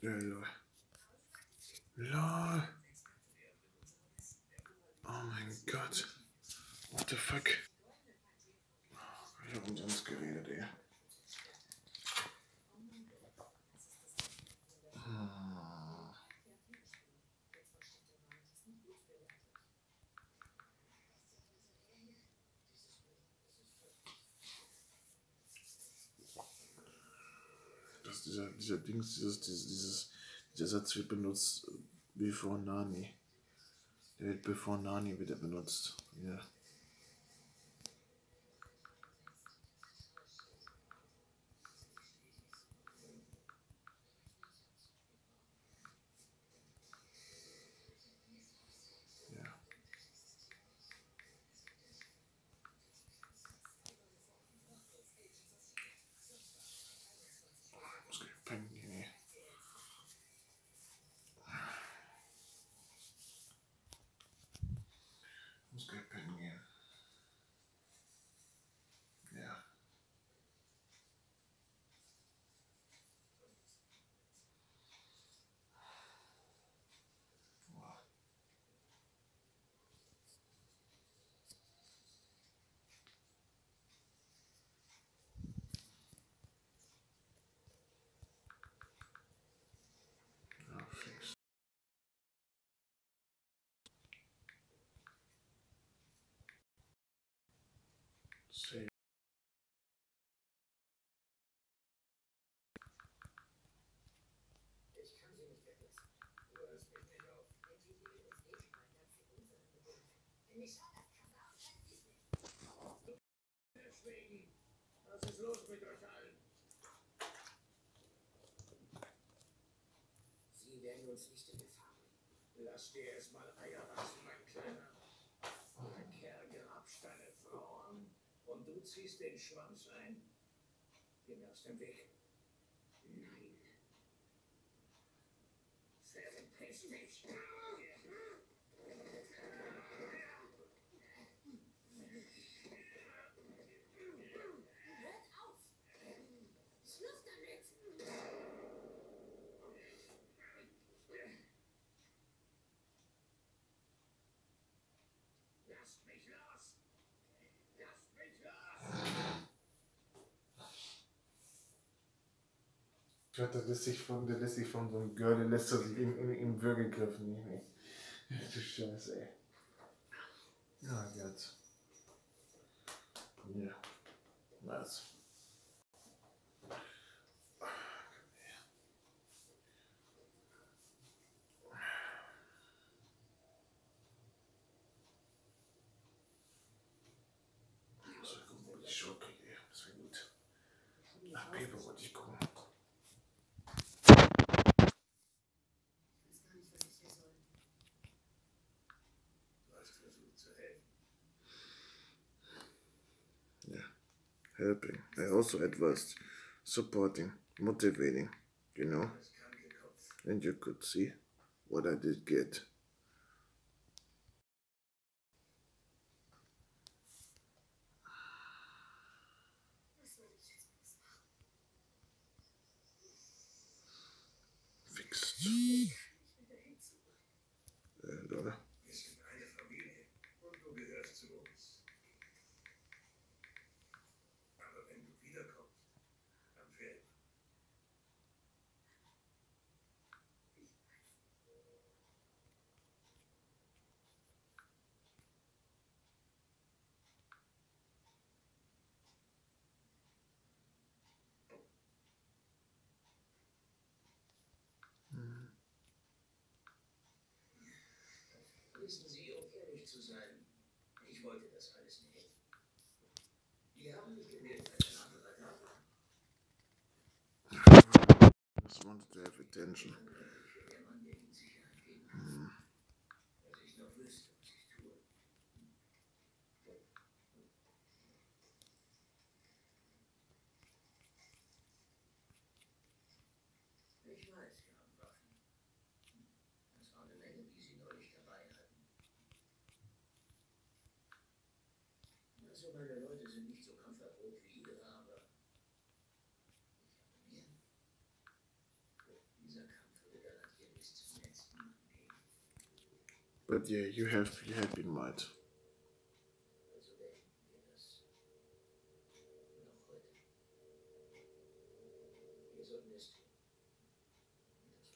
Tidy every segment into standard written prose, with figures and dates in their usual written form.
Ja, lol. Lol. Oh mein Gott. What the fuck? Ich hab umsonst geredet, ey. Das dieser Dings, dieser Satz wird benutzt before Nani. Der wird before Nani wieder benutzt. Ja. Ja. Ich muss gleich pennen gehen, ey. Ich muss gleich pennen gehen. Ja. Wow. Ja, fix. Safe. Was ist los mit euch allen? Sie werden uns nicht in Gefahr bringen. Lass dir erstmal Eier wachsen, mein Kleiner. Der Kerl grapscht deine Frau an und du ziehst den Schwanz ein. Geh mir aus dem Weg. Nein. Verpiss dich. Ich glaube, der lässt sich von so einem Girl, der lässt sich im Würgegriff nehmen. Du Scheiße, ey. Ja, Gott. Ja. Was? Ich muss mal gucken, wo ich die Schuhe kriege, ey. Das wäre gut. Ach, Paper wollte ich gucken. Yeah, helping. I also advised supporting, motivating, you know. And you could see what I did get. Fixed. Oder? Wir sind eine Familie und du gehörst zu uns. Aber wenn du wiederkommst, dann fehlt. Wissen Sie, um ehrlich zu sein, ich wollte das alles nicht. Die haben mich gewählt, weil ein anderer da war. Just wanted to have attention. Der Mann, der Ihnen Sicherheit geben kann. Dass ich noch wüsste, was ich tue. Ich weiß, Sie haben Waffen. Das war eine Menge, die Sie neulich dabei hatten. Also meine Leute sind nicht so kampferprobt wie Ihre, aber ich habe mehr. Dieser Kampf But yeah, you have been right.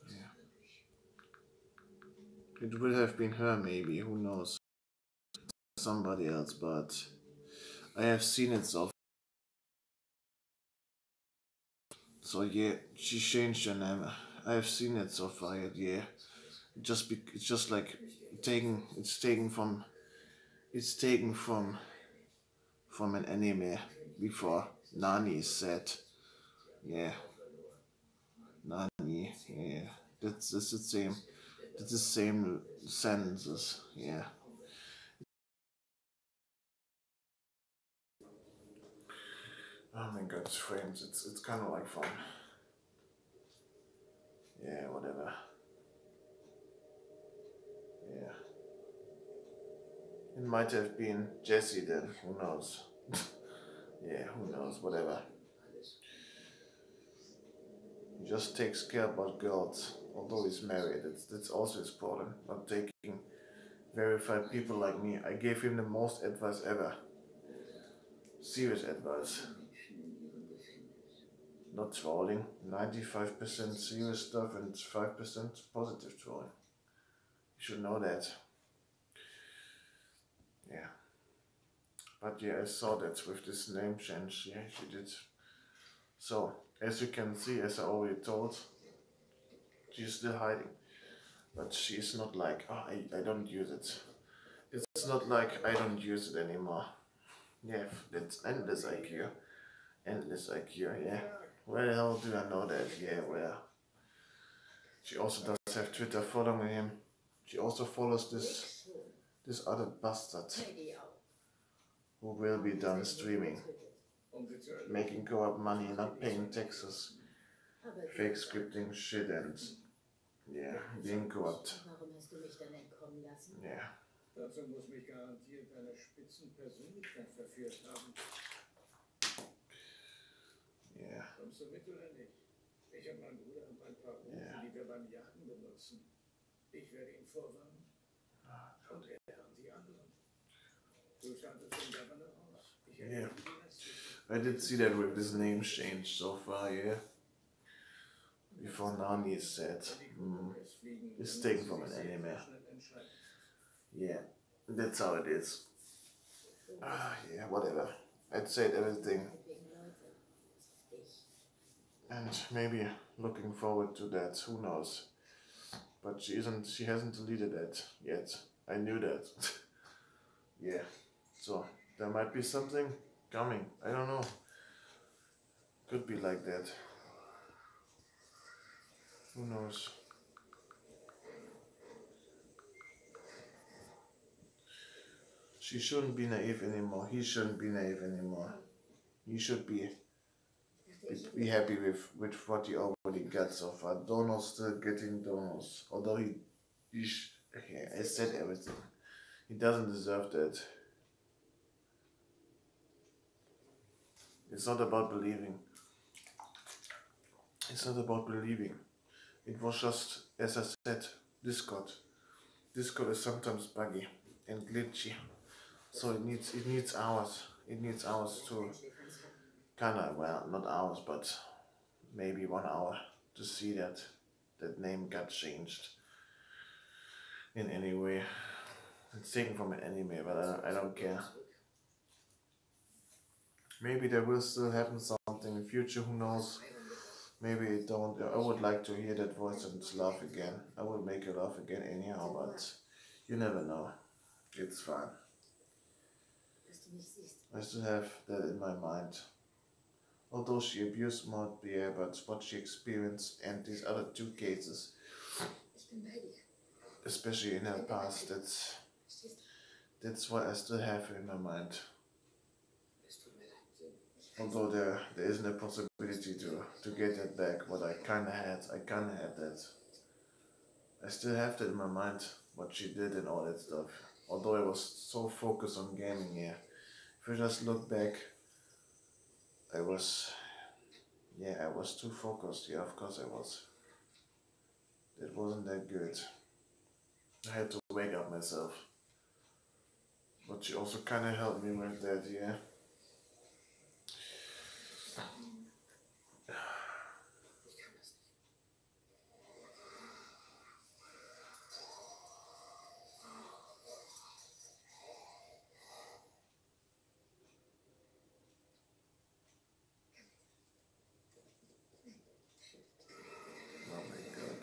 Yeah. It would have been her maybe, who knows? Somebody else, but I have seen it so yeah, she changed her name. I have seen it so far, yeah. It's just like it's taken from an anime before. Nani is said. Yeah. Nani, yeah. That's the same. That's the same sentences. Yeah. Oh my god, it's frames. It's kind of like fun. Yeah, whatever. Yeah. It might have been Jesse then. Who knows? Yeah, who knows? Whatever. He just takes care about girls. Although he's married, that's also his problem. Not taking verified people like me. I gave him the most advice ever. Serious advice. Not trolling. 95% serious stuff and 5% positive trolling. You should know that. Yeah. But yeah, I saw that with this name change. Yeah, she did. So, as you can see, as I already told, she's still hiding. But she's not like, oh, I don't use it. It's not like I don't use it anymore. Yeah, that's endless IQ. Endless IQ, yeah. Where the hell do I know that? Yeah, where? She also does have Twitter following him. She also follows this other bastard who will be done streaming, making co-op money, not paying taxes, fake scripting shit and yeah, being co-opt. Yeah. Dazu muss mich garantiert eine Spitzenpersönlichkeit verführt haben. Yeah. Kommst du mit oder nicht? Ich und mein Bruder haben ein paar Rufe, die wir beim Jagen benutzen. Ich werde ihn vorwarnen. Und er und die anderen. Du schaltest den Governor aus. Yeah. I did see that with this name change so far, yeah. Before Nani is said. It's taken from an anime. Yeah, that's how it is. Yeah, whatever. I'd said everything. And maybe looking forward to that, who knows. But she hasn't deleted that yet. I knew that. Yeah. So there might be something coming. I don't know. Could be like that. Who knows? She shouldn't be naive anymore. He shouldn't be naive anymore. He should be happy with what he already got so far. Donald's still getting Donald's. Although yeah, I said everything. He doesn't deserve that. It's not about believing. It's not about believing. It was just, as I said, Discord. Discord is sometimes buggy and glitchy. So it needs hours. It needs hours to kinda, well, not hours, but maybe 1 hour to see that name got changed in any way. It's taken from an anime, but I don't care. Maybe there will still happen something in the future, who knows? Maybe it don't. I would like to hear that voice and laugh again. I would make her laugh again anyhow, but you never know. It's fine. I still have that in my mind. Although she abused Maud Pierre, but what she experienced and these other two cases, especially in her past, that's why I still have her in my mind. Although there isn't a possibility to get that back, what I kinda had that. I still have that in my mind, what she did and all that stuff. Although I was so focused on gaming here. If I just look back, I was too focused. Yeah, of course I was. It wasn't that good. I had to wake up myself. But she also kind of helped me with that, yeah. Oh my god.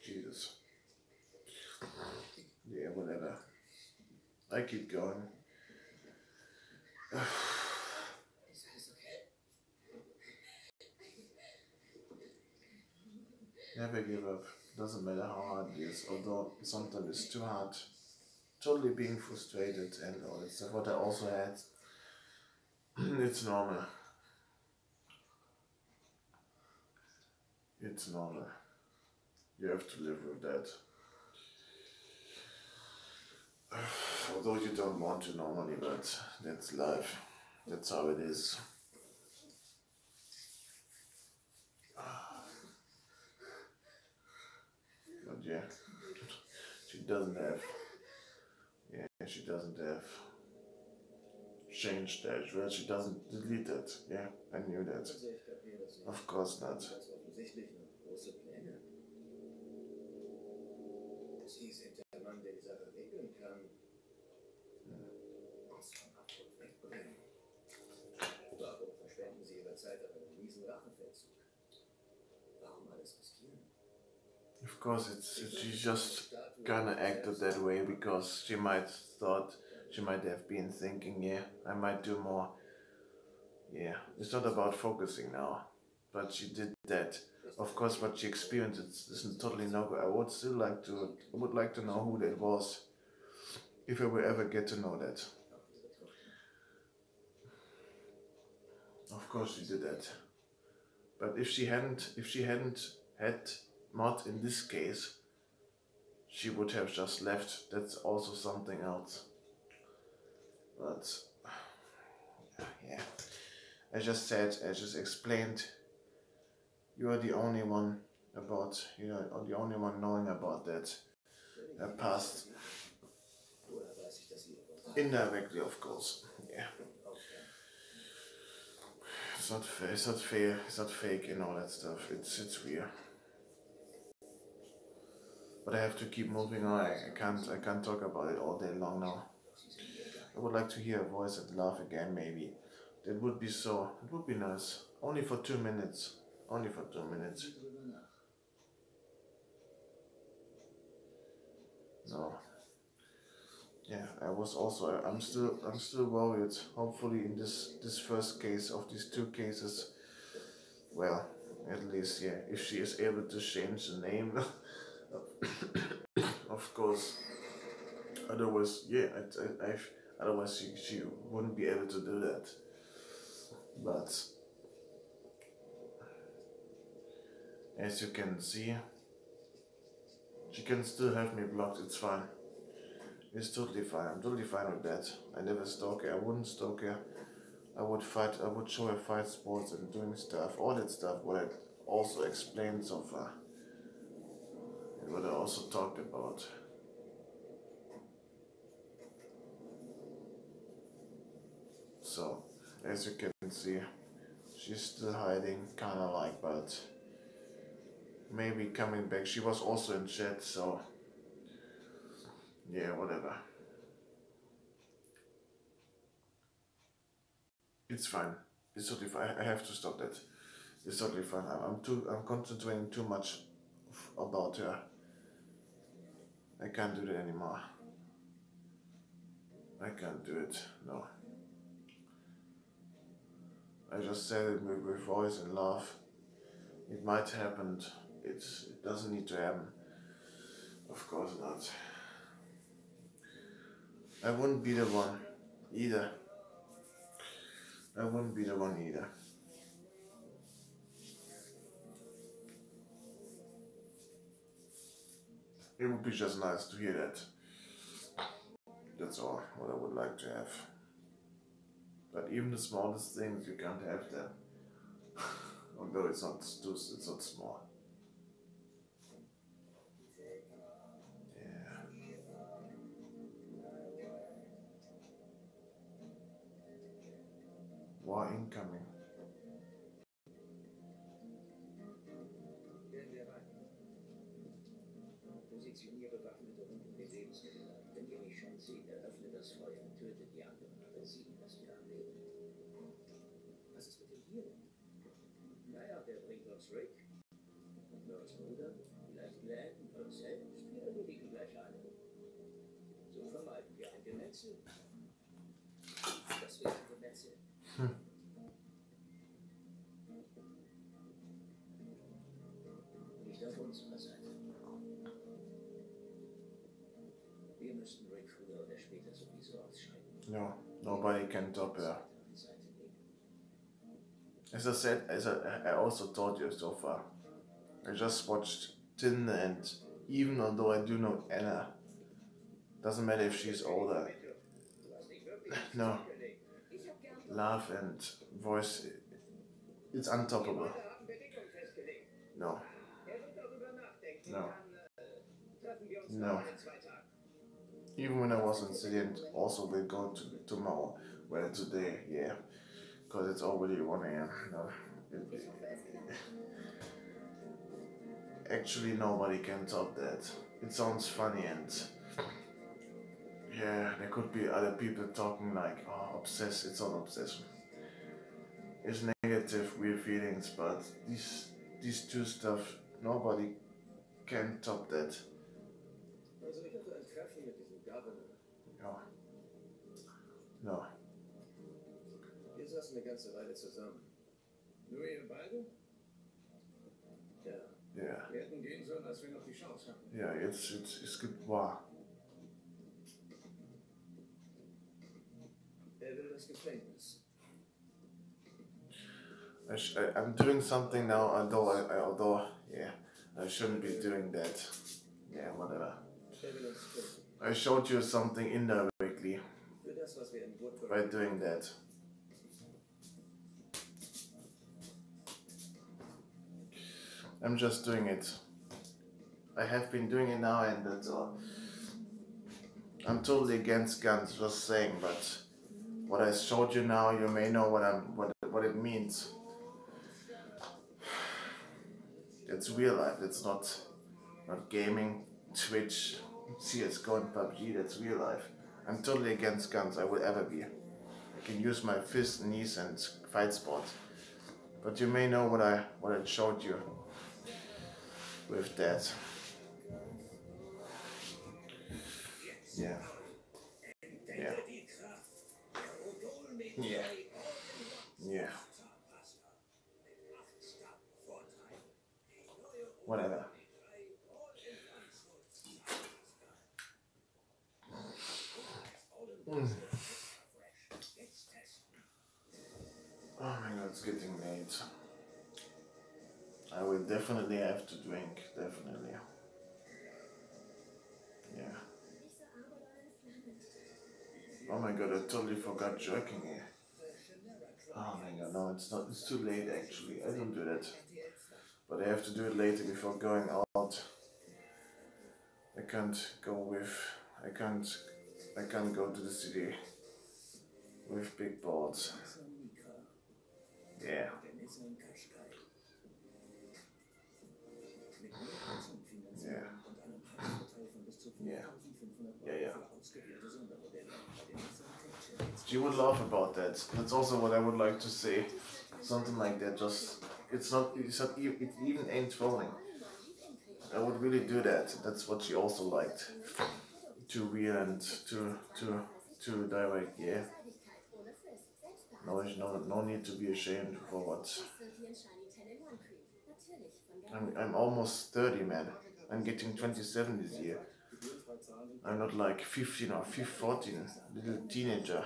Jesus. Yeah, whatever. I keep going. Never give up. Doesn't matter how hard it is, although sometimes it's too hard. Totally being frustrated and all that stuff. What I also had. It's normal. It's normal. You have to live with that. Although you don't want to normally, but that's life. That's how it is. But yeah, she doesn't have. Yeah, she doesn't have changed that. Well, she doesn't delete it. Yeah, I knew that. Of course not. Sie sind der Mann, der die Sache regeln kann. Uns vom Abgrund wegbringen. Warum verschwenden Sie Ihre Zeit auf einen miesen Rachefeldzug? Warum alles riskieren? Of course, she just kinda acted that way because she might have been thinking, yeah, I might do more. Yeah, it's not about focusing now, but she did that. Of course, what she experienced is totally no good. I would like to know who that was, if I will ever get to know that. Of course, she did that. But if she hadn't had not in this case, she would have just left. That's also something else. But yeah, I just explained. You are the only one the only one knowing about that past. Indirectly, of course. Yeah. It's not fair. It's not fair. It's not fake and all that stuff. It's weird. But I have to keep moving on. I can't talk about it all day long now. I would like to hear a voice and laugh again, maybe. It would be nice. Only for 2 minutes. Only for 2 minutes. No. Yeah, I'm still worried. Hopefully in this first case of these 2 cases, well, at least, yeah, if she is able to change the name, of course. Otherwise, yeah, otherwise she wouldn't be able to do that. But as you can see, she can still have me blocked. It's fine. It's totally fine. I'm totally fine with that. I never stalk her. I wouldn't stalk her. I would show her fight sports and doing stuff, all that stuff. What I also explained so far, and what I also talked about. So, as you can see, she's still hiding, kinda like, but maybe coming back. She was also in chat, so yeah, whatever. It's fine. It's totally fine. I have to stop that. It's totally fine. I'm concentrating too much about her. I can't do that anymore. I can't do it. No. I just said it with voice and laugh. It might happen. It doesn't need to happen. Of course not. I wouldn't be the one either. I wouldn't be the one either. It would be just nice to hear that. That's all what I would like to have. But even the smallest things, you can't have them. Although it's not small. War incoming. Werden wir rein. Positioniere bewaffnete Hunden mit Lebensmitteln. Wenn ihr mich schon seht, eröffnet das Feuer und tötet die anderen. Aber sieh, dass wir am Leben. Was ist mit dem Tier? Naja, der bringt uns Rick. Und Merls Bruder. Vielleicht Glenn und uns selbst. Wir erledigen gleich alle. So vermeiden wir ein Gemetzel. Das wäre ein Gemetzel. Nicht auf unserer Seite. Wir müssten Rick früher oder später sowieso ausscheiden. No, nobody can top her. As I said, I also told you so far, I just watched Tin, and even although I do know Anna, doesn't matter if she's older, no, laugh and voice, it's untoppable. No. No. No. Even when I was in city and also will go to tomorrow, well today, yeah, because it's already 1 AM. No. Actually nobody can top that. It sounds funny, and yeah, there could be other people talking like, oh, obsessed, it's not obsession. It's negative, weird feelings, but these two stuff, nobody can top that. No. No. Wir saßen eine ganze Weile zusammen. Nur ihr beide? Ja. Yeah. Wir hätten gehen sollen, als wir noch die Chance hatten. Yeah, it's good. Wow. Er will das Gefängnis. I'm doing something now, although yeah, I shouldn't be doing that. Yeah, whatever. I showed you something indirectly by doing that. I'm just doing it. I have been doing it now, and that's all. I'm totally against guns, just saying, but what I showed you now, you may know what it means. It's real life, it's not gaming, Twitch, CSGO and PUBG, that's real life. I'm totally against guns, I will ever be. I can use my fist, knees and fight sport. But you may know what I showed you with that. Yeah. Yeah. Yeah. Yeah. Whatever. Oh my god, it's getting late. I will definitely have to drink, definitely. Yeah. Oh my god, I totally forgot jerking here. Oh my god, no, it's too late actually. I don't do that. But I have to do it later before going out. I can't go to the city with big balls. Yeah. Yeah. Yeah. Yeah, yeah. She would laugh about that. That's also what I would like to say. Something like that. Just it even ain't trolling. I would really do that. That's what she also liked. Too real and too direct. Yeah. No need to be ashamed for what. I'm almost 30, man. I'm getting 27 this year. I'm not like 15 or 14, little teenager,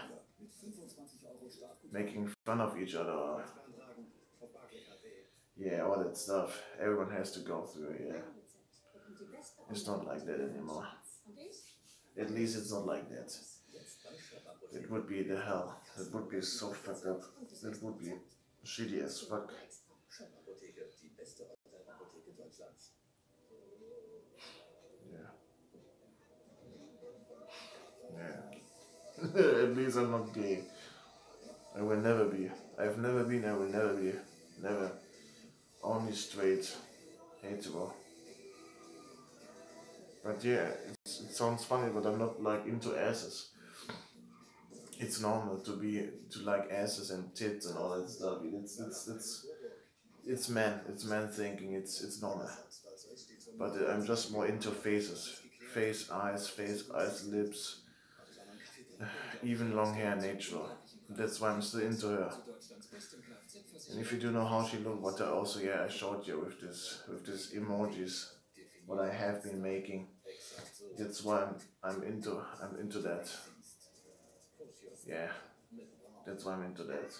making fun of each other. Yeah, all that stuff. Everyone has to go through, yeah. It's not like that anymore. At least it's not like that. It would be the hell. It would be so fucked up. It would be shitty as fuck. Yeah. At least I'm not gay. I will never be. I've never been, I will never be. Never. Only straight. Hetero. But yeah, it sounds funny, but I'm not like into asses. It's normal to like asses and tits and all that stuff. It's man thinking. It's normal. But I'm just more into faces, face, eyes, lips, even long hair, natural. That's why I'm still into her. And if you do know how she looked, what I also I showed you with this emojis, what I have been making. That's why I'm into that. Yeah, that's why I'm into that.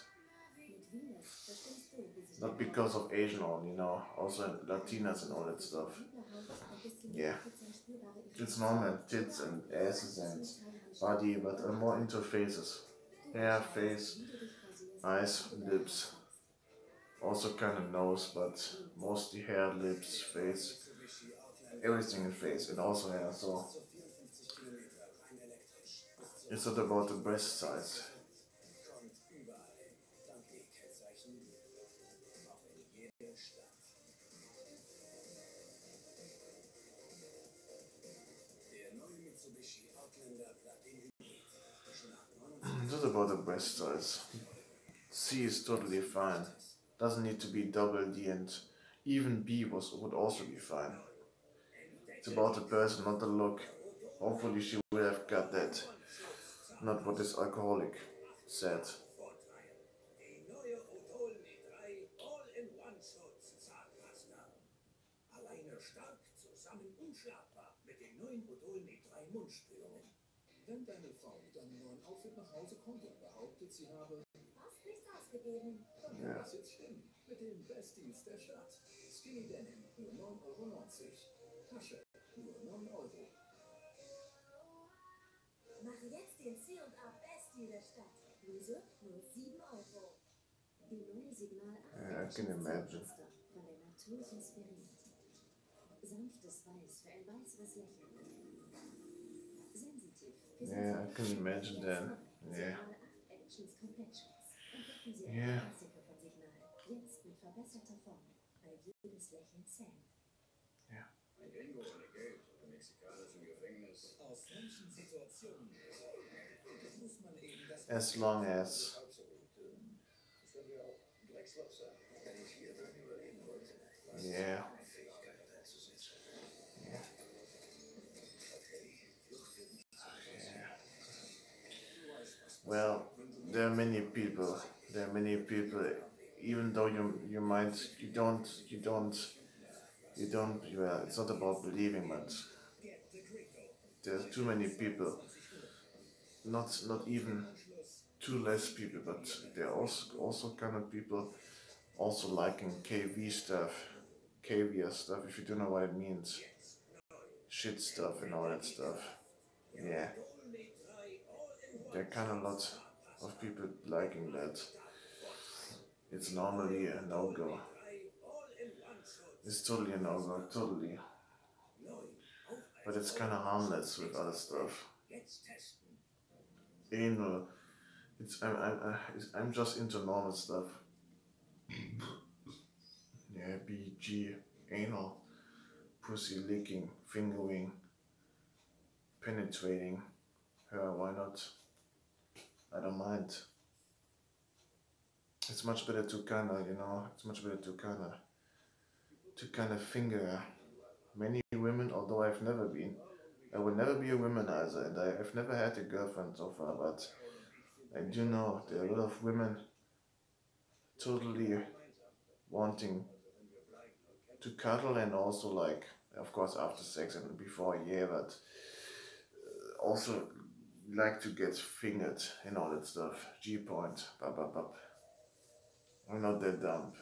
Not because of Asian only, also Latinas and all that stuff. Yeah, it's normal, tits and asses and body, but I'm more into faces. Hair, face, eyes, lips. Also kind of nose, but mostly hair, lips, face, everything in face, and also hair. So it's not about the breast size. It's not about the breast size. C is totally fine. Doesn't need to be double D, and even B would also be fine. It's about the person, not the look. Hopefully she will have got that. Not what this alcoholic said. Wenn deine Frau mit deinem neuen Outfit nach Hause kommt und behauptet, sie habe fast nichts ausgegeben, dann kann das jetzt stimmen. Mit den Besties der Stadt. Skinny Denim, nur 9,90 €. Tasche, nur 9 €. Mache jetzt den C&A Bestie der Stadt. Bluse, nur 7 €. Die neue Signal 8 I can imagine. von der Natur inspiriert. Sanftes Weiß für ein weißeres Lächeln. Yeah, I can imagine that. Yeah. Yeah. Yeah. As long as. Yeah. Well, there are many people. Even though it's not about believing, but there's too many people. Not even too less people, but there are also kind of people also liking KV stuff, caviar stuff. If you don't know what it means, shit stuff and all that stuff. Yeah. There are kind of lots of people liking that. It's normally a no-go. It's totally a no-go, totally. But it's kind of harmless with other stuff. Anal. I'm just into normal stuff. Yeah, BG, anal, pussy licking, fingering, penetrating her. Why not? I don't mind. It's much better to kind of finger many women, although I've never been. I will never be a womanizer, and I've never had a girlfriend so far, but I do know there are a lot of women totally wanting to cuddle, and also like, of course, after sex and before, yeah, but also like to get fingered and all that stuff. G-point, bop, bop, bop. I'm not that dumb.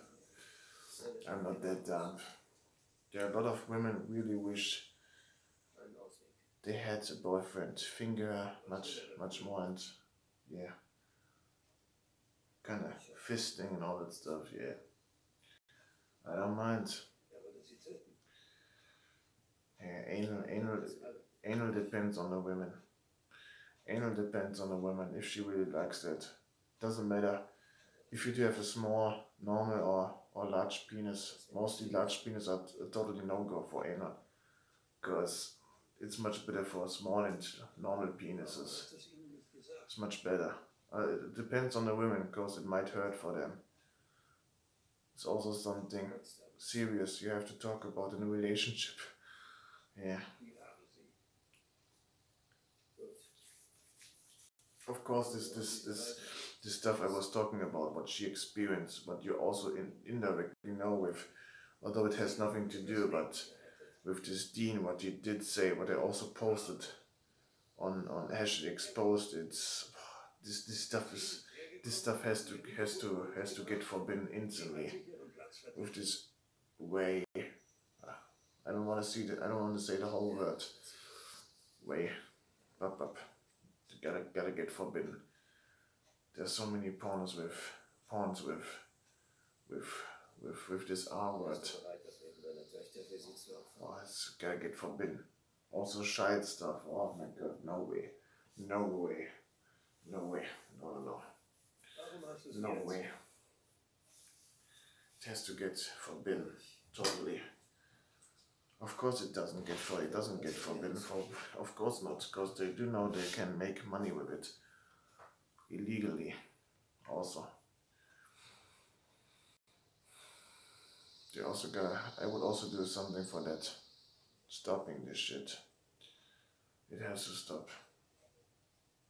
There are a lot of women really wish they had a boyfriend, finger much more, and yeah, kind of fisting and all that stuff. Yeah, I don't mind. Yeah, anal depends on the women. Anal depends on the woman if she really likes that. doesn't matter if you do have a small, normal or large penis. Mostly large penis are totally no-go for anal, because it's much better for small and normal penises. It's much better. It depends on the women, because it might hurt for them. It's also something serious you have to talk about in a relationship. Yeah. Of course, this stuff I was talking about, what she experienced, what you also indirectly know with, although it has nothing to do, but with this Dean, what he did say, what I also posted on hashtag exposed. It's this stuff has to get forbidden instantly. With this way, I don't want to see that. I don't want to say the whole word. Way, up. Gotta get forbidden. There's so many pawns with this R word. Oh, it's gotta get forbidden. Also child stuff. Oh my god, no way. No way. No way. No. No way. It has to get forbidden. Totally. Of course it doesn't get forbidden. Of course not, because they do know they can make money with it. Illegally. Also. They also gotta, I would also do something for that. Stopping this shit. It has to stop.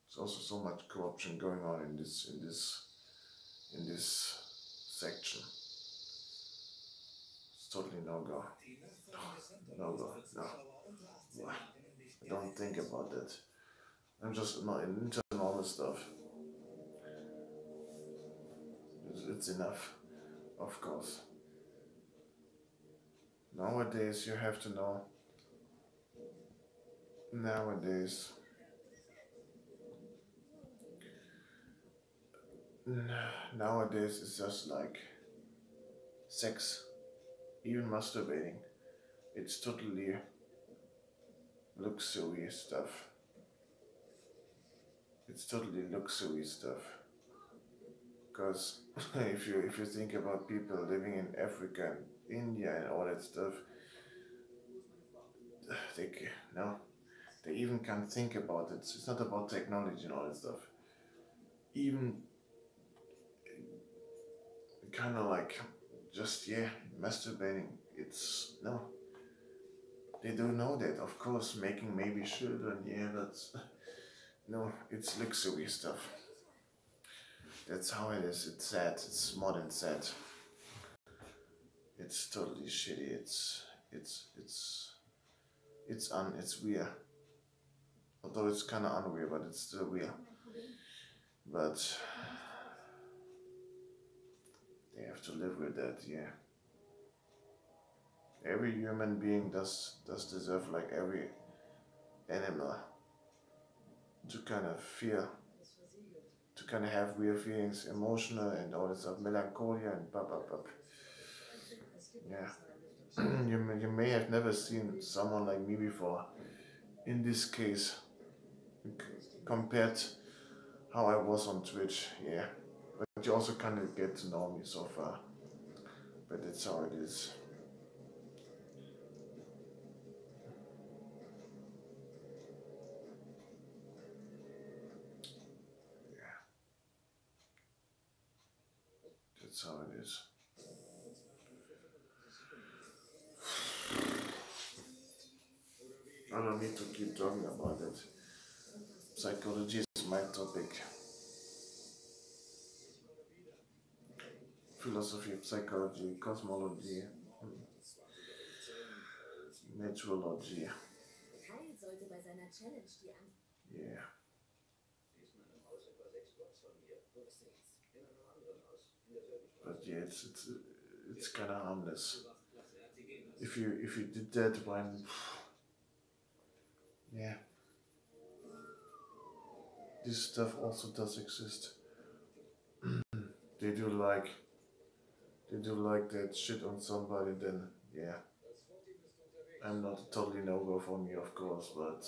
There's also so much corruption going on in this section. It's totally no-go. No-go. No. I don't think about that. I'm just not into normal stuff. It's enough. Of course. Nowadays you have to know. Nowadays it's just like sex, even masturbating. It's totally luxury stuff. It's totally luxury stuff. Because if you think about people living in Africa and India and all that stuff, they even can't think about it. It's not about technology and all that stuff. Even kind of like just masturbating. It's no. They don't know that, of course. Making maybe children, that's no. It's luxury stuff. That's how it is. It's sad. It's more than sad. It's totally shitty. It's weird. Although it's kind of unreal, but it's still weird. But they have to live with that, Every human being does deserve, like every animal, to kind of feel, to kind of have real feelings, emotional and all that stuff, melancholia and blah. Yeah. You may have never seen someone like me before. In this case, compared how I was on Twitch, But you also kind of get to know me so far. But that's how it is. That's how it is. I don't need to keep talking about it. Psychology is my topic. Philosophy, psychology, cosmology, meteorology. Yeah. But it's kind of harmless. If you did that when, this stuff also does exist. They do like that shit on somebody, then I'm not totally no-go for me, of course, but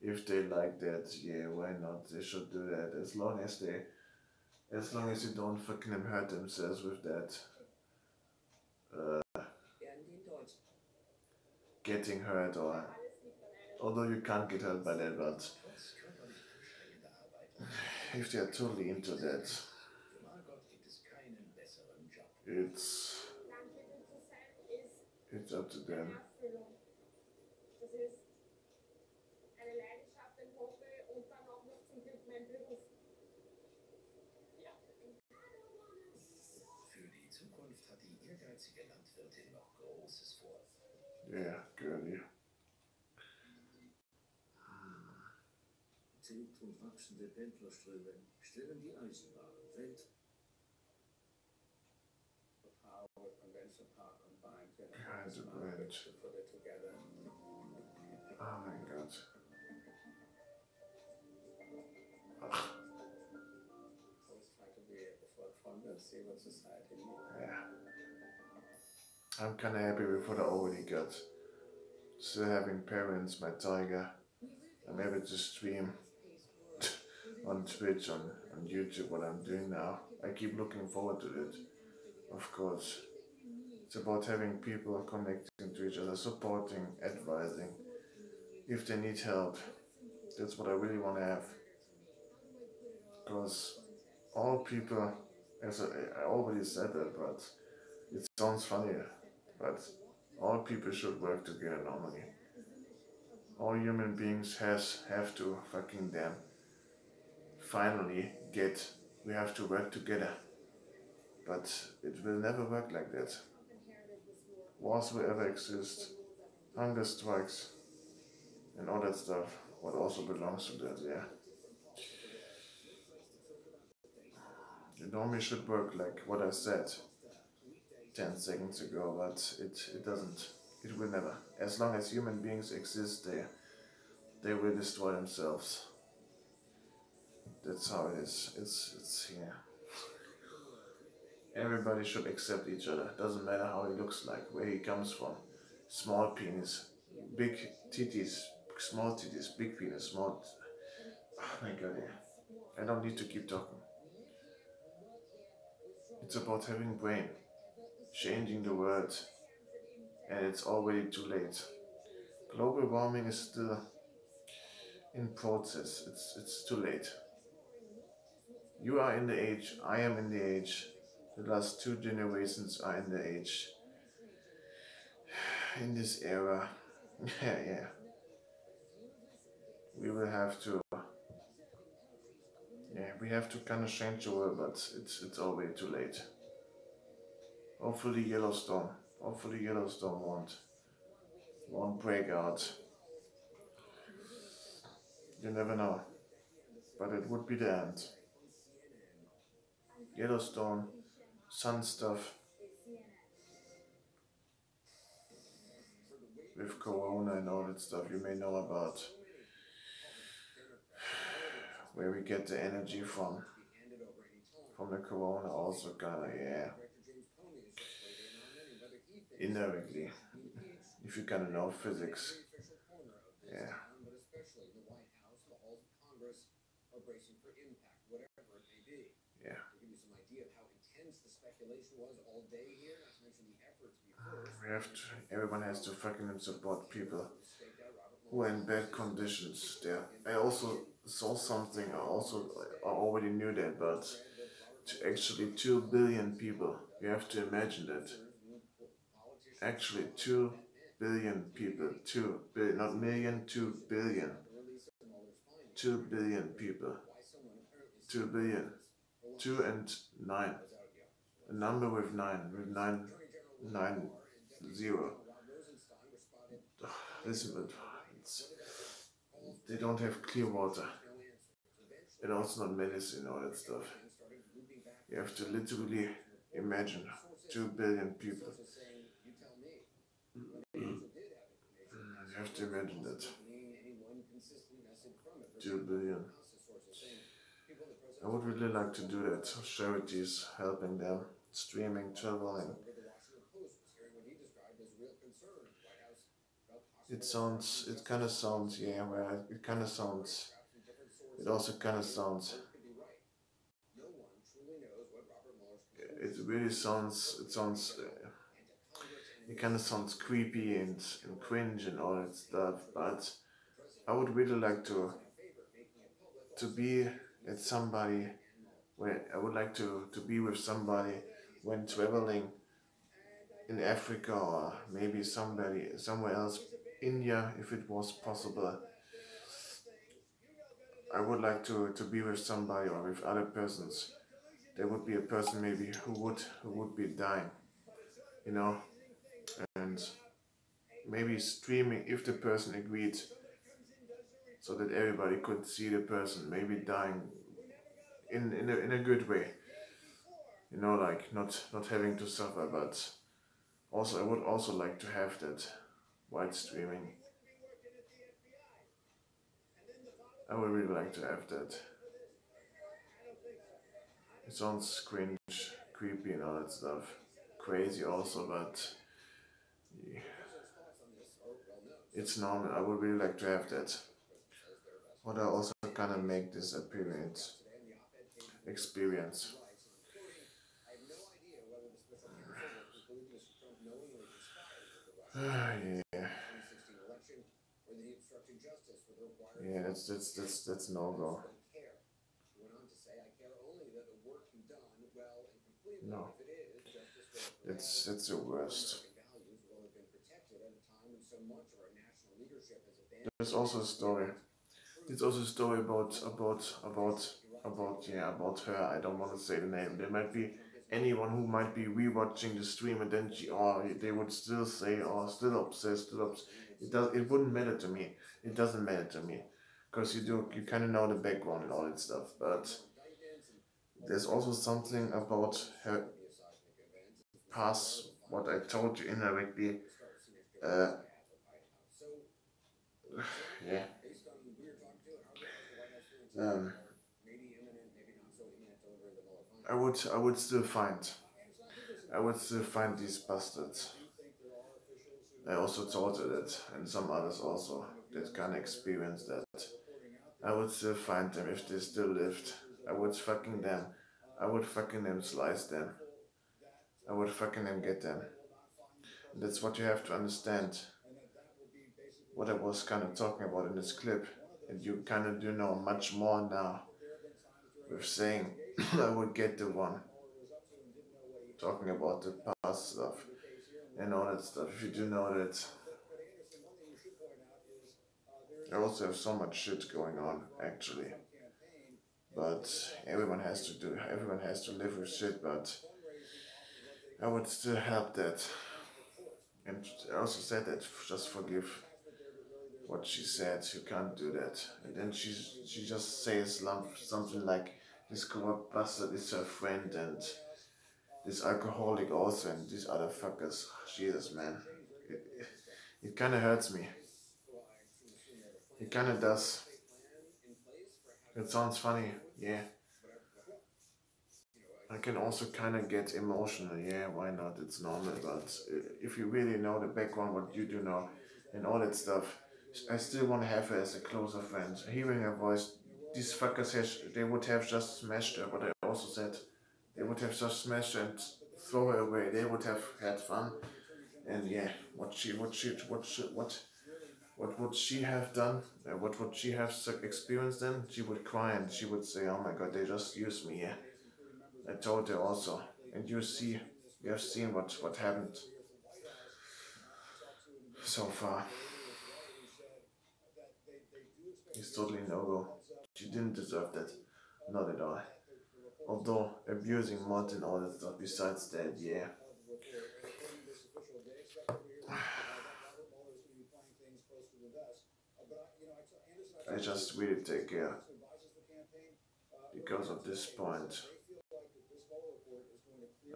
if they like that, why not? They should do that, as long as they As long as you don't fucking hurt themselves with that. Getting hurt, or although you can't get hurt by that, but if they're totally into that, it's up to them. Yeah, girly. Wachsende Pendlerströme stellen die Eisenbahn Welt. Behind the bridge. Oh my god. Yeah. I'm kinda happy with what I already got. Still having parents, my tiger. I'm able to stream on Twitch, on YouTube, what I'm doing now. I keep looking forward to it. Of course. It's about having people connecting to each other, supporting, advising. If they need help, that's what I really want to have. Because all people, as I already said that, but it sounds funnier, but all people should work together normally. All human beings have to fucking damn finally get, we have to work together. But it will never work like that. Wars will ever exist, hunger strikes, and all that stuff, what also belongs to that, yeah. It normally should work like what I said 10 seconds ago, but it doesn't. It will never. As long as human beings exist, they will destroy themselves. That's how it is. It's yeah. Everybody should accept each other. Doesn't matter how he looks like, where he comes from. Small penis, big titties, small titties, big penis, small. Oh my god, yeah. I don't need to keep talking. It's about having brain, changing the world, and it's already too late. Global warming is still in process. It's too late. You are in the age, I am in the age, the last 2 generations are in the age, in this era. Yeah. We will have to, we have to kind of change the world, but it's already too late. Hopefully Yellowstone won't break out. You never know, but it would be the end. Yellowstone, sun stuff, with Corona and all that stuff you may know about, where we get the energy from the Corona also kinda, yeah, indirectly, if you kinda know physics, yeah. Yeah. Everyone has to fucking support people who are in bad conditions. There, I also saw something. I already knew that, but to actually 2 billion people, you have to imagine that. Actually, 2 billion people, 2 billion, not million, 2 billion, 2 billion people, 2 billion, 2 and 9, a number with 9, 0. Listen, but they don't have clear water, and also not medicine, all that stuff. You have to literally imagine 2 billion people. You have to imagine that. 2 billion. I would really like to do that. Charities, helping them, streaming, traveling. It kind of sounds, yeah, well, it kind of sounds, it also kind of sounds it really sounds, it kind of sounds creepy and cringe and all that stuff, but I would really like to be at somebody where I would like to be with somebody when traveling in Africa or maybe somewhere else, India if it was possible. I would like to be with somebody or with other persons. There would be a person maybe who would be dying, you know, and maybe streaming if the person agreed, so that everybody could see the person maybe dying in a good way, you know, like not having to suffer. But also I would also like to have that while streaming. I would really like to have that. It sounds cringe, creepy and all that stuff. Crazy also, but yeah, it's normal. I would really like to have that. But I also kind of make this appearance experience. Yeah, yeah, that's no go. No, it's the worst. There's also a story. It's also a story about her. I don't want to say the name. There might be anyone who might be rewatching the stream and then they would still say, oh, still obsessed, still obsessed. It wouldn't matter to me. It doesn't matter to me, because you kind of know the background and all that stuff. But there's also something about her past, what I told you indirectly. Uh, yeah. Um, I would still find these bastards. I also told her that, and some others also that can experience that. I would still find them if they still lived. I would fucking them. I would fucking them slice them. I would fucking them get them. And that's what you have to understand. What I was kind of talking about in this clip, and you kind of do know much more now with saying I would get the one, talking about the past stuff and all that stuff. If you do know that I also have so much shit going on actually, but everyone has to live with shit. But I would still help that, and I also said that just forgive what she said. You can't do that. And then she just says something like, this corrupt bastard is her friend, and this alcoholic also, and these other fuckers. Jesus, man, it kind of hurts me. It kind of does. It sounds funny, yeah. I can also kind of get emotional, yeah, why not? It's normal, but if you really know the background, what you do know, and all that stuff, I still want to have her as a closer friend. Hearing her voice, these fuckers, they would have just smashed her, but I also said they would have just smashed her and throw her away. They would have had fun, and yeah, what would she have done? What would she have experienced then? She would cry and she would say, "Oh my God, they just used me." Yeah, I told her also, and you have seen what happened so far. It's totally no go. She didn't deserve that, not at all. Although abusing mod and all that stuff. Besides that, yeah. I just really take care because of this point.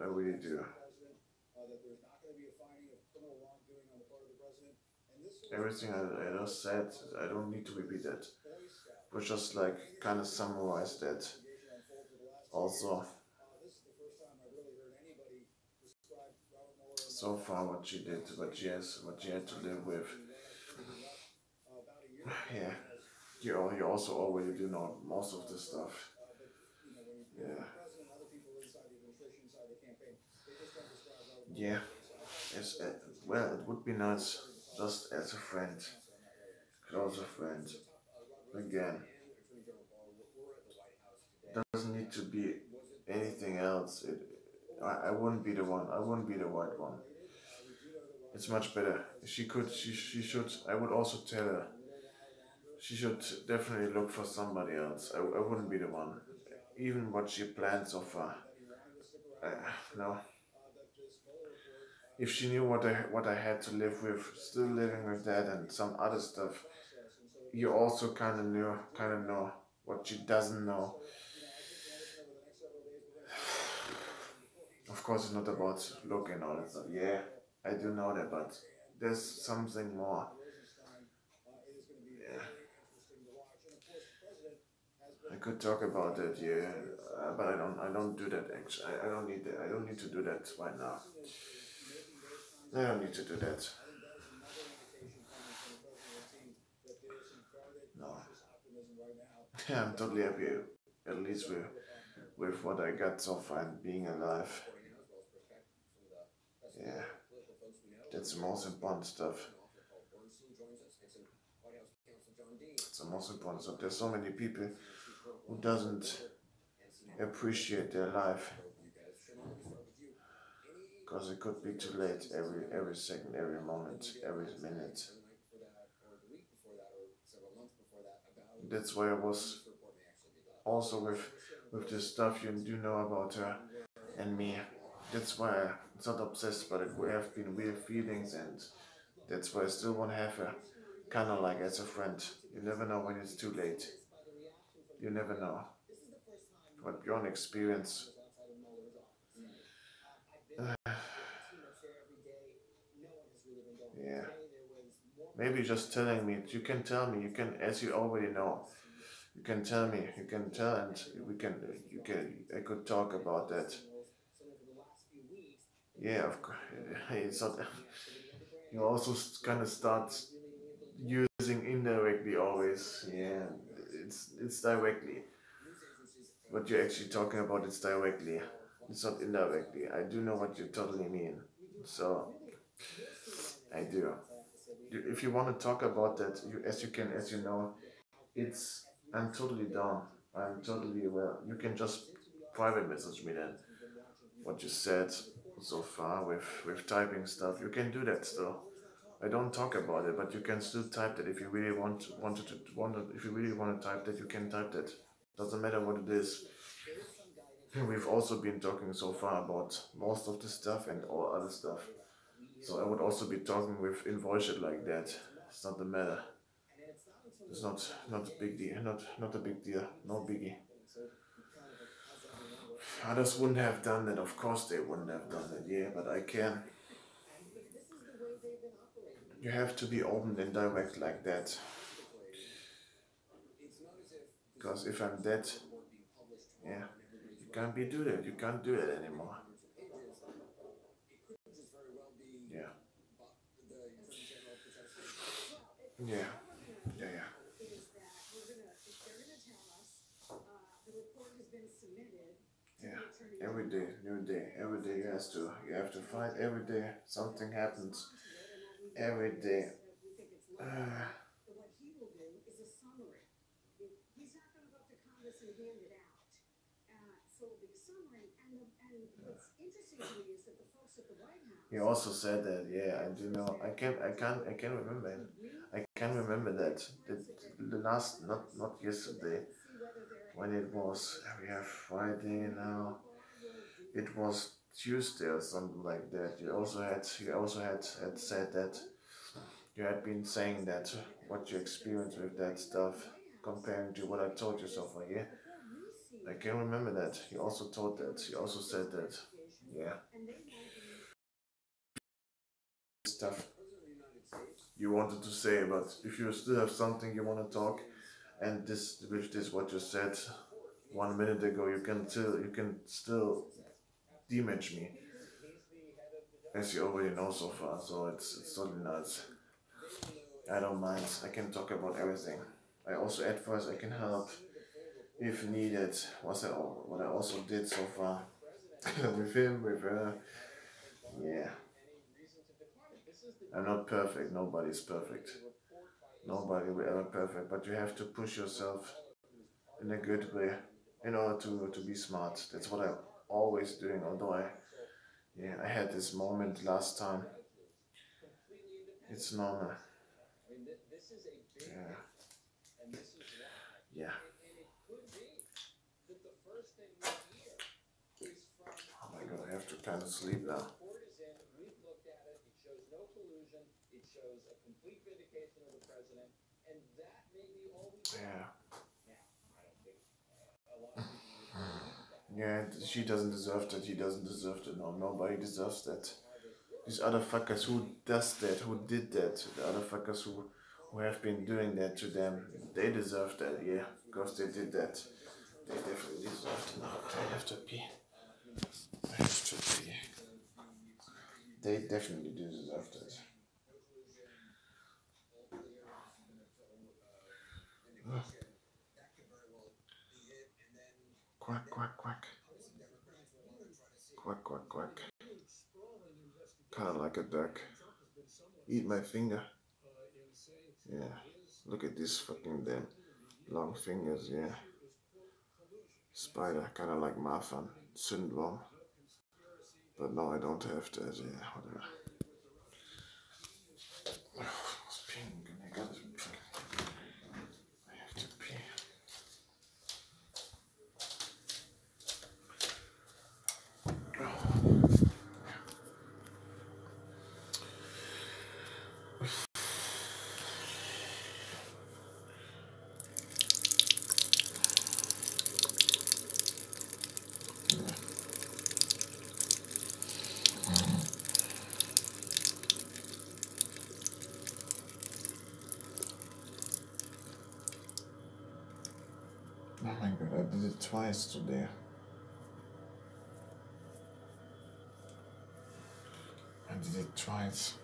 I really do. Everything I just said, I don't need to repeat that. But just like kind of summarize that. Also, so far what she did, what she had to live with. Yeah, you also already do know most of this stuff. Yeah. yeah, as well, it would be nice just as a friend, closer friend. Again, doesn't need to be anything else. I wouldn't be the one. I wouldn't be the right one. It's much better. She should. I would also tell her she should definitely look for somebody else. I wouldn't be the one. Even what she plans so far. No. If she knew what I had to live with, still living with that and some other stuff, you also kind of know what she doesn't know. Of course, it's not about looking all that stuff. Yeah, I do know that, but there's something more. Yeah. I could talk about it, yeah, but I don't do that. Actually, I don't need that. I don't need to do that right now. I don't need to do that. No. I'm totally happy, at least with what I got so far and being alive. Yeah, that's the most important stuff. It's the most important stuff. There's so many people who doesn't appreciate their life because it could be too late every second, every moment, every minute. That's why I was also with the stuff you do know about her and me. That's why I'm not obsessed, but we have been weird feelings, and that's why I still want to have her, kind of like as a friend. You never know when it's too late. You never know. But beyond experience, yeah. Maybe just telling me. You can tell me. You can, as you already know. You can tell me. You can tell, and we can. You can. I could talk about that. Yeah, of course. It's not. You also kind of start using indirectly always. Yeah, it's directly. What you're actually talking about is directly. It's not indirectly. I do know what you totally mean. So I do. If you want to talk about that, as you can, as you know, it's I'm totally down. I'm totally well. You can just private message me then. What you said so far with typing stuff, you can do that still. I don't talk about it, but you can still type that if you really if you really want to type that, you can type that. Doesn't matter what it is. We've also been talking so far about most of the stuff and all other stuff. So I would also be talking with in voice shit like that. It's not the matter. It's not a big deal. Not a big deal. No biggie. Others wouldn't have done that. Of course they wouldn't have done that. Yeah, but I can. You have to be open and direct like that. Because if I'm dead, yeah, you can't do that. You can't do it anymore. Yeah. Yeah. Yeah. Yeah. Yeah. Every day, new day. Every day you have to fight. Every day something happens. Every day. He also said that, yeah, I do know. I can remember him. I can remember that. The last, not yesterday, when it was. We have Friday now. It was Tuesday or something like that. You also had said that you had been saying that what you experienced with that stuff, comparing to what I told you so far. Yeah, I can remember that. He also told that. He also said that. Yeah. Stuff you wanted to say, but if you still have something you want to talk, and this with this what you said 1 minute ago, you can still damage me, as you already know so far. So it's totally nice. I don't mind. I can talk about everything. I also advise. I can help if needed. What I also did so far with him, with her. Yeah. I'm not perfect. Nobody's perfect. Nobody will ever perfect. But you have to push yourself in a good way in order to be smart. That's what I'm always doing. Although I had this moment last time. It's normal. Yeah. Yeah. Oh my god, I have to kind of sleep now. Yeah. Yeah, she doesn't deserve that. He doesn't deserve that. No, nobody deserves that. These other fuckers who does that, who did that, the other fuckers who have been doing that to them, they deserve that, yeah, because they did that. They definitely deserve it. No, I have to pee. I have to pee. They definitely do deserve that. Ugh. Quack, quack, quack. Quack, quack, quack. Kinda like a duck. Eat my finger. Yeah. Look at this fucking damn long fingers, yeah. Spider, kinda like Marfan syndrome. But no, I don't have that, yeah, whatever. It's pink, and I got it. I have to pee. Oh my god, I did it twice today. I did it twice.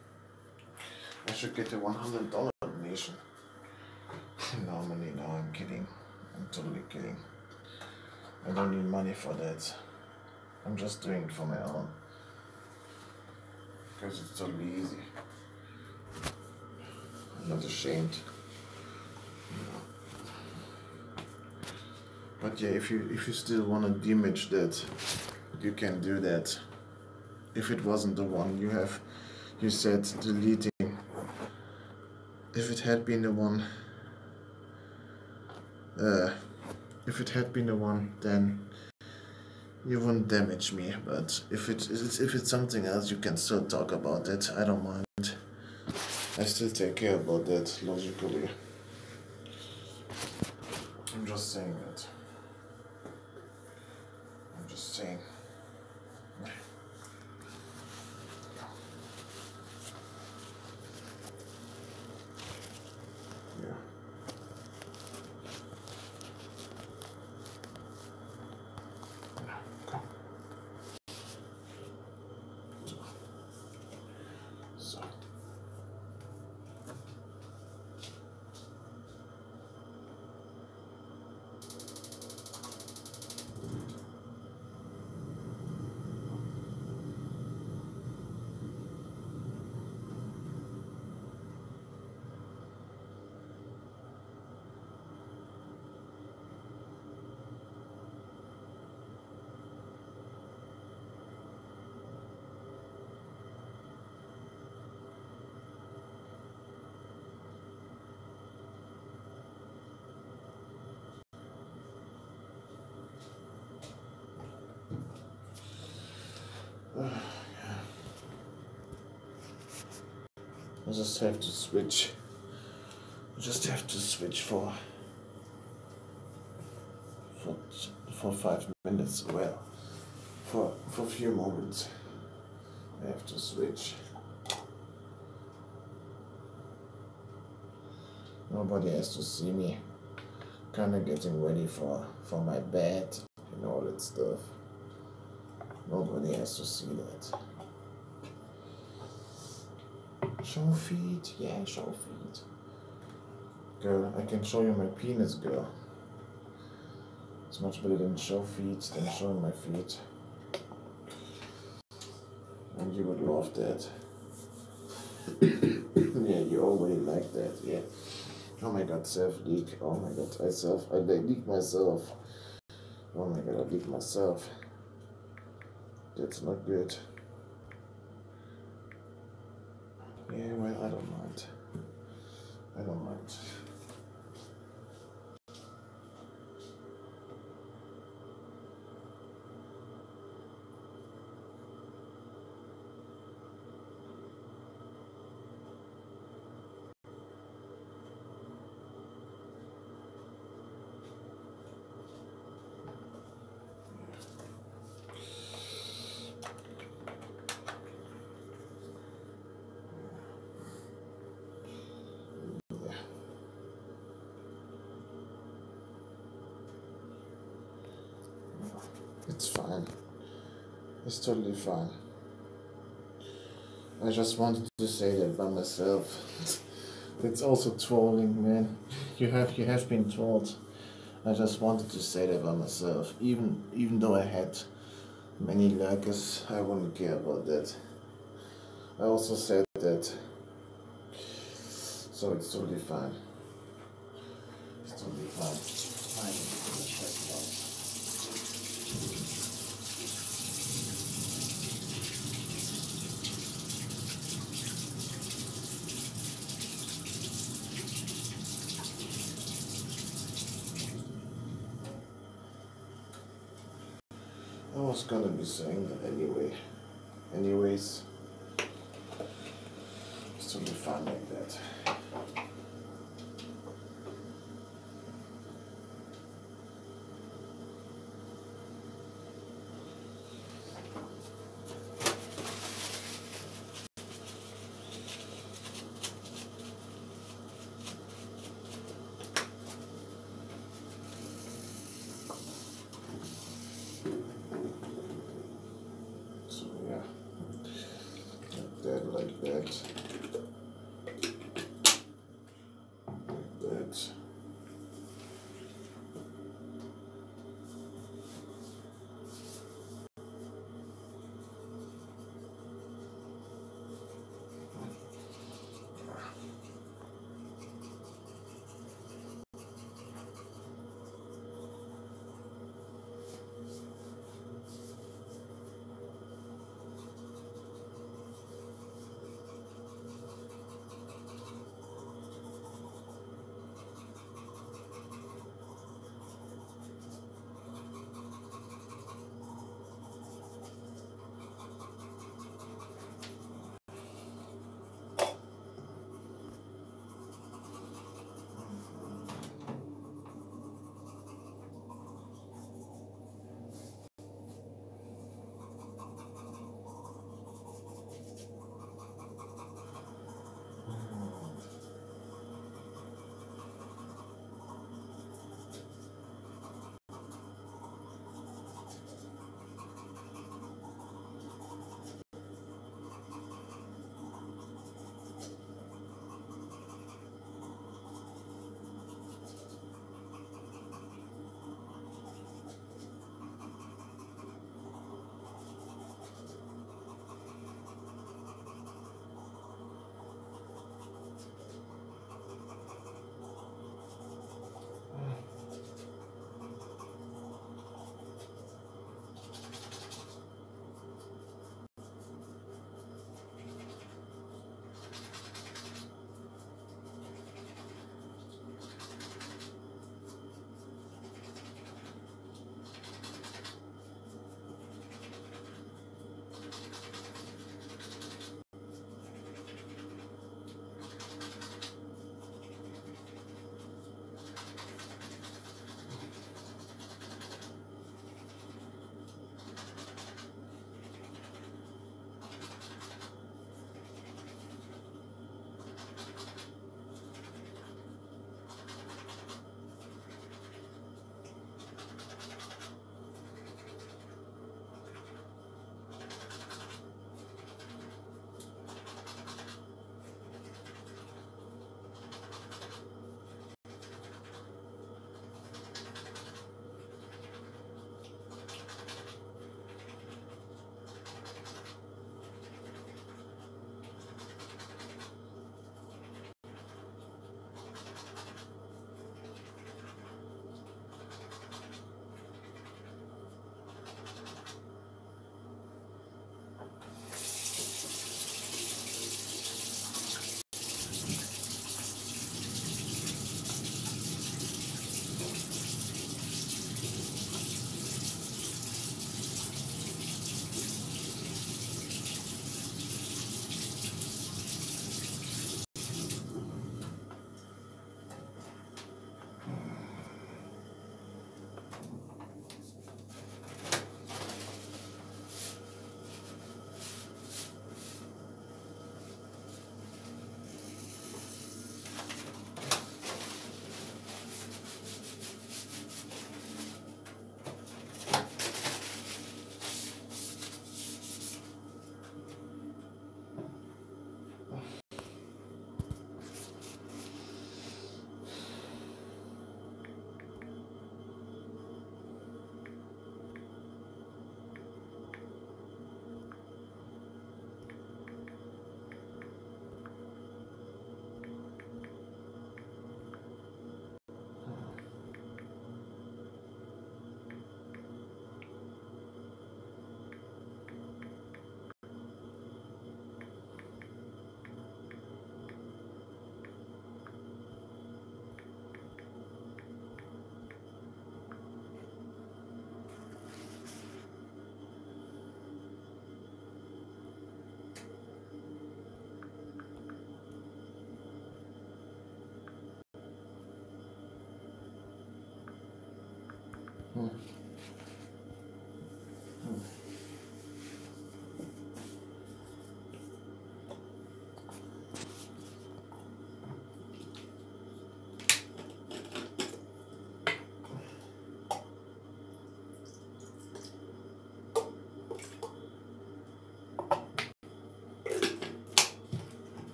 I should get a $100 donation. No money, no, I'm kidding. I'm totally kidding. I don't need money for that. I'm just doing it for my own. Because it's totally easy. I'm not ashamed. But yeah, if you still wanna damage that, you can do that. If it wasn't the one you said deleting. If it had been the one, then you wouldn't damage me. But if it's something else, you can still talk about it. I don't mind. I still take care about that logically. I'm just saying that. I'm just saying. Yeah. Come. So. I just have to switch. I just have to switch for 5 minutes. Well, for a few moments, I have to switch. Nobody has to see me. Kinda getting ready for my bed and all that stuff. Nobody has to see that. Show feet, yeah, show feet. Girl, I can show you my penis, girl. It's much better than show feet than showing my feet. And you would love that. Yeah, you already like that, yeah. Oh my god, self-leak. Oh my god, I leak myself. Oh my god, I leak myself. That's not good. Yeah, well, I don't mind. I don't mind. Yeah, it's fine. It's totally fine. I just wanted to say that by myself. It's also trolling, man. You have been trolled. I just wanted to say that by myself. Even though I had many lurkers, I wouldn't care about that. I also said that, so it's totally fine. It's totally fine. I was gonna be saying that anyway. Anyways, it's totally fine like that. So yeah, like that, like that.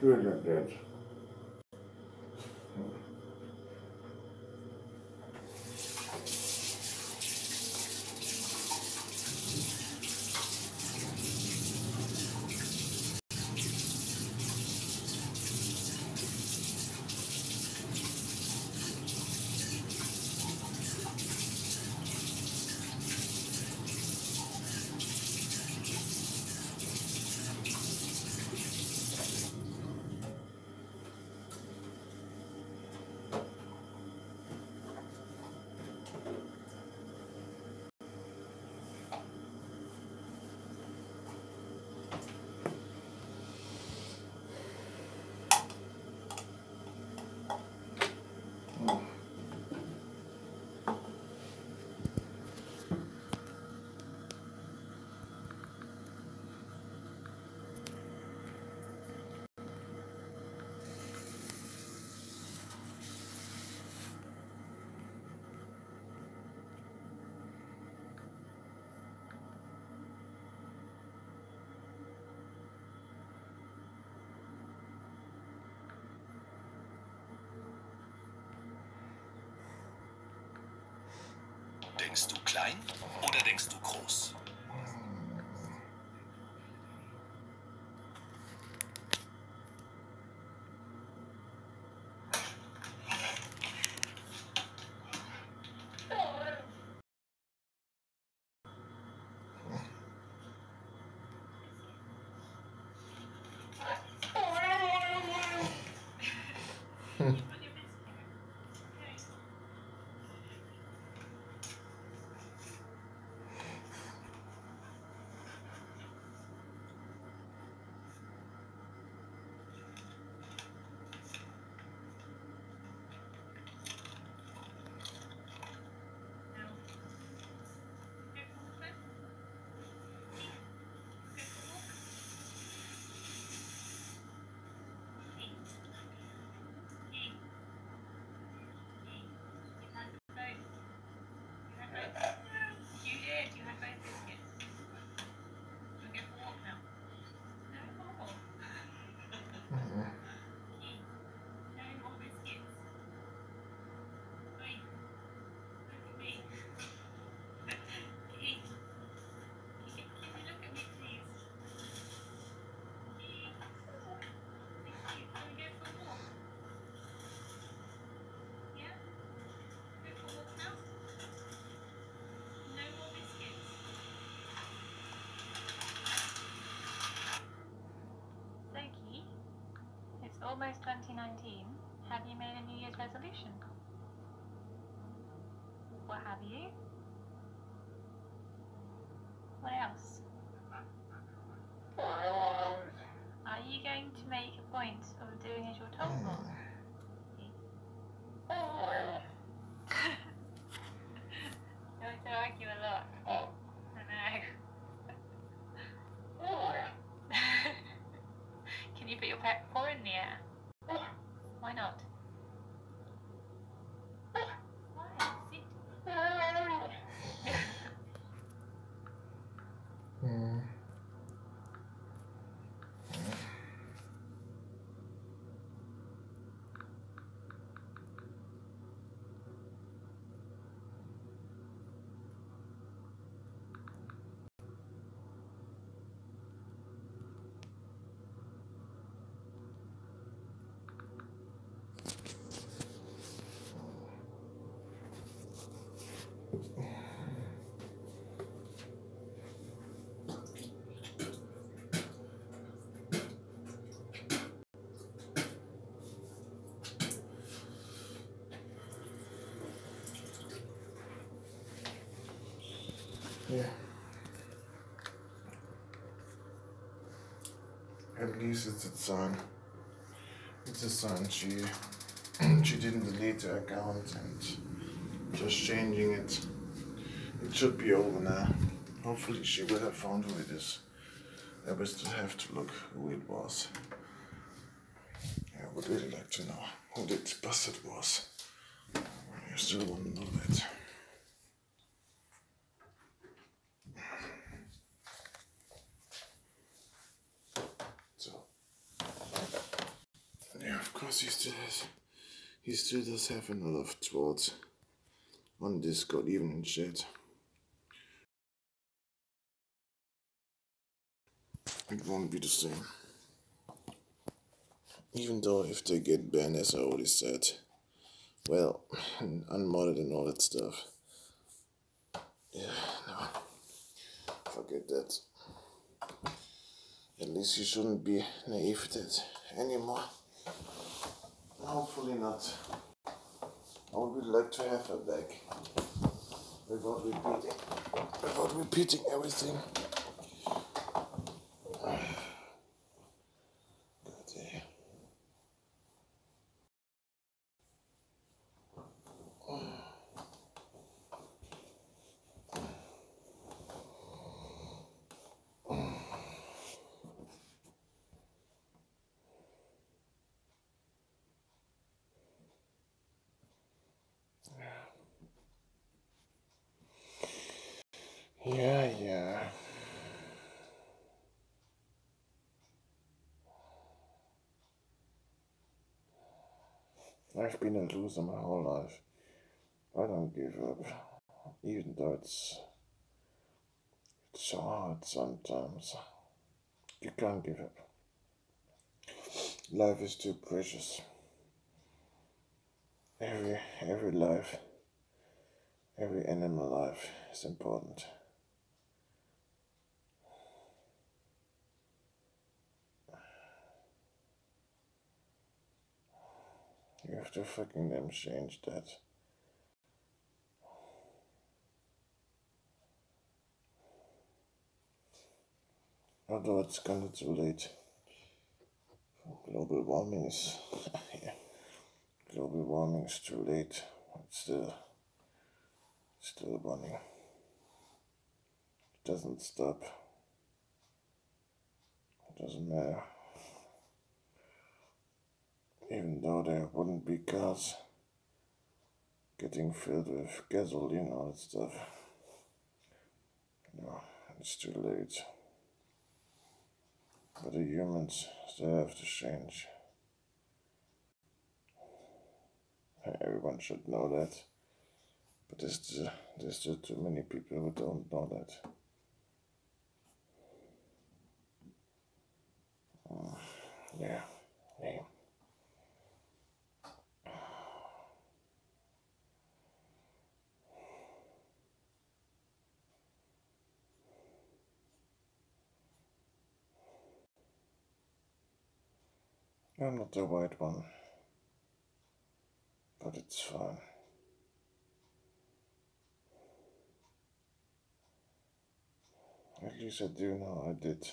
Do it like that. Denkst du klein oder denkst du groß? Almost 2019. Have you made a New Year's resolution? What have you? What else? Are you going to make a point of doing as you're told? You like to argue a lot. I know. Can you put your paw in the air? Why not? Why? Sit. Yeah. At least it's a sign. It's a sign she didn't delete the account and just changing it. It should be over now. Hopefully she will have found who it is. I will still have to look who it was. I would really like to know who that bastard was. I still want to know that. So, yeah, of course he still does have a lot of trolls on Discord, even in chat. It won't be the same. Even though if they get banned, as I already said, well, unmodded and all that stuff. Yeah, no, forget that. At least you shouldn't be naive with it anymore. Hopefully not. I would like to have her back without repeating everything. But yeah. I've been a loser my whole life. I don't give up, even though it's so hard sometimes. You can't give up. Life is too precious. Every life, every animal life is important. You have to fucking damn change that. Although it's kinda too late. Global warming is yeah. Global warming is too late. It's still running. It doesn't stop. It doesn't matter. Even though there wouldn't be cars getting filled with gasoline and all that stuff. No, it's too late. But the humans still have to change. Everyone should know that. But there's still too many people who don't know that. Yeah. Hey. I'm not the white one, but it's fine. At least I do know I did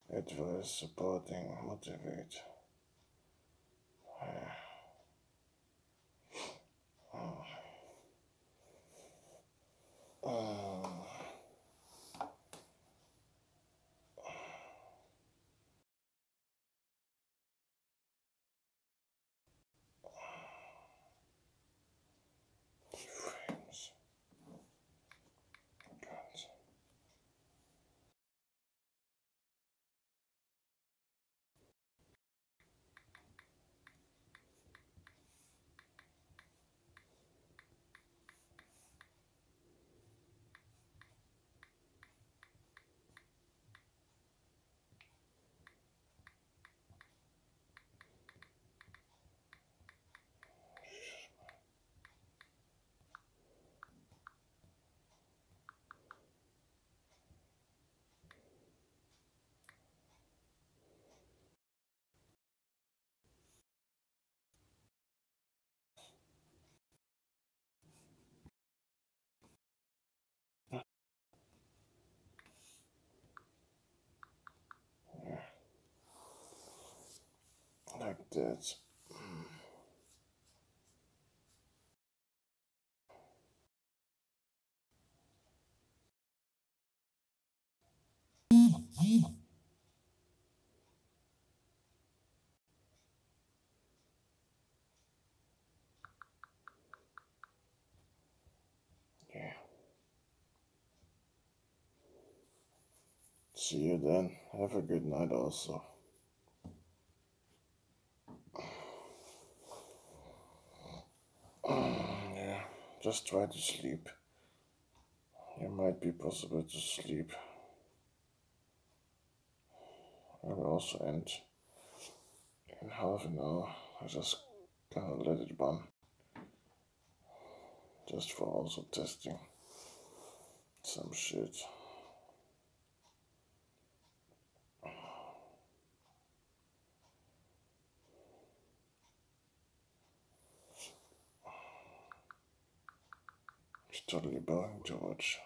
advise, supporting, motivate. Frames. God. like that. Yeah. See you then. Have a good night also. Yeah, just try to sleep. It might be possible to sleep. I will also end in half an hour. I just gonna let it run. Just for also testing some shit. It's totally boring to watch.